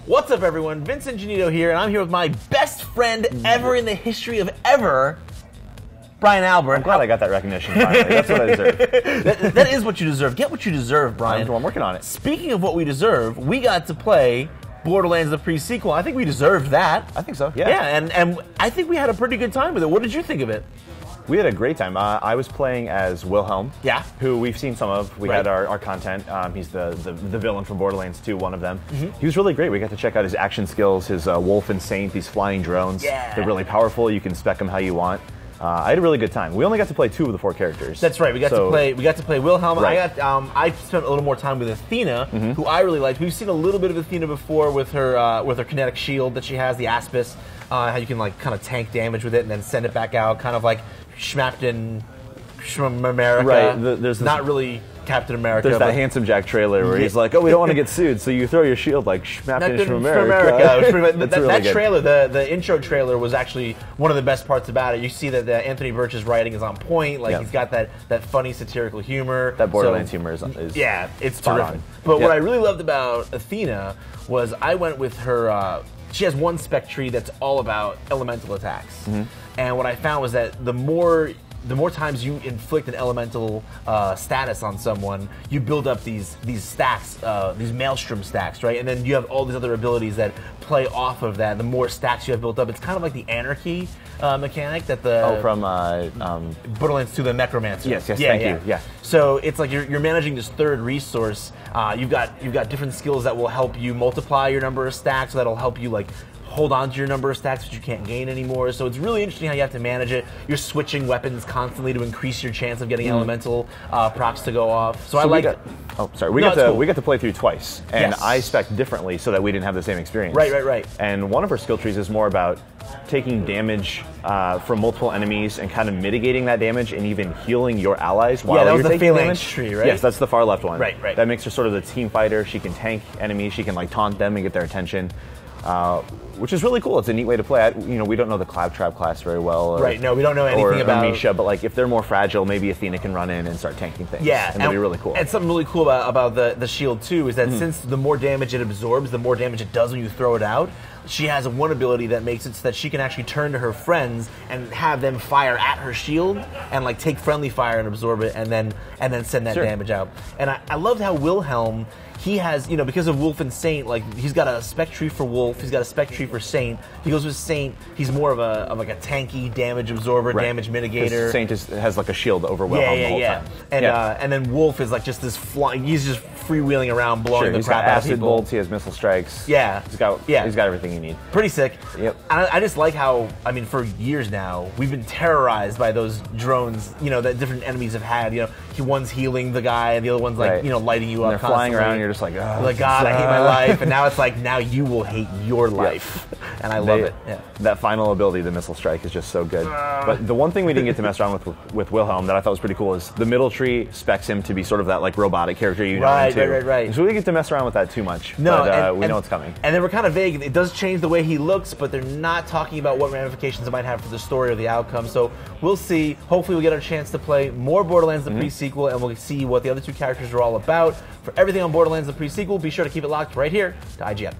What's up, everyone? Vincent Genito here, and I'm here with my best friend ever in the history of ever, Brian Albert. I'm glad I got that recognition finally. That's what I deserve. that is what you deserve. Get what you deserve, Brian. I'm working on it. Speaking of what we deserve, we got to play Borderlands the pre-sequel. I think we deserved that. I think so, yeah. Yeah, and I think we had a pretty good time with it. What did you think of it? We had a great time. I was playing as Wilhelm, who we've seen some of. We had our content. He's the villain from Borderlands 2, one of them. He was really great. We got to check out his action skills, his Wolf and Saint, these flying drones. Yeah. They're really powerful. You can spec them how you want. I had a really good time. We only got to play 2 of the 4 characters. That's right. We got to play Wilhelm. Right. I spent a little more time with Athena, who I really liked. We've seen a little bit of Athena before with her kinetic shield that she has, the Aspis. How you can kind of tank damage with it and then send it back out, kind of like Schmapped in America. Right. There's not really Captain America. There's that Handsome Jack trailer where he's like, "Oh, we don't want to get sued, so you throw your shield like Schmapped in America." That trailer, the intro trailer, was actually one of the best parts about it. You see that Anthony Burch's writing is on point. Like he's got that funny satirical humor. That Borderlands humor is it's terrific. But what I really loved about Athena was I went with her. She has one spec tree that's all about elemental attacks. And what I found was that the more times you inflict an elemental status on someone, you build up these stacks, these maelstrom stacks, right? And then you have all these other abilities that play off of that. The more stacks you have built up, it's kind of like the anarchy mechanic that from Borderlands 2, the Necromancer. Yes, thank you. Yeah. So it's like you're managing this third resource. You've got different skills that will help you multiply your number of stacks. So that'll help you hold on to your number of stacks that you can't gain anymore. So it's really interesting how you have to manage it. You're switching weapons constantly to increase your chance of getting elemental procs to go off. So I like. We got to play through twice, and I spec differently so that we didn't have the same experience. Right. And one of our skill trees is more about taking damage from multiple enemies and kind of mitigating that damage and even healing your allies while you're taking damage. Yeah, that was the phalanx tree, right? Yes, that's the far left one. Right. That makes her sort of the team fighter. She can tank enemies. She can taunt them and get their attention. Which is really cool. It's a neat way to play. We don't know the Claptrap class very well. No, we don't know anything about Misha, but if they're more fragile, maybe Athena can run in and start tanking things. Yeah, and that'd be really cool. And something really cool about the shield too is that since the more damage it absorbs, the more damage it does when you throw it out. She has one ability that makes it so that she can actually turn to her friends and have them fire at her shield and take friendly fire and absorb it and then send that damage out. And I loved how Wilhelm, he has, because of Wolf and Saint, he's got a spec tree for Wolf, he's got a spec tree for Saint. He goes with Saint, he's more of a tanky damage absorber, damage mitigator. Saint has a shield over Wilhelm the whole time. And then Wolf is just this flying, he's just freewheeling around blowing the crap out of people. Acid bolts, he has missile strikes. He's got everything you need. Pretty sick. Yep. I just like how, for years now, we've been terrorized by those drones, that different enemies have had. One's healing the guy, and the other one's lighting you up. They're flying around, and you're just like, oh. You're like, God, I hate my life. And now it's now you will hate your life. And I love it. Yeah. That final ability, the missile strike, is just so good. But the one thing we didn't get to mess around with Wilhelm that I thought was pretty cool is the middle tree specs him to be sort of that robotic character you know him to. Right. So we didn't get to mess around with that too much. No, but we know it's coming. And they were kind of vague. It does change the way he looks, but they're not talking about what ramifications it might have for the story or the outcome. So we'll see. Hopefully we'll get a chance to play more Borderlands the pre-sequel, and we'll see what the other 2 characters are all about. For everything on Borderlands the pre-sequel, be sure to keep it locked right here to IGN.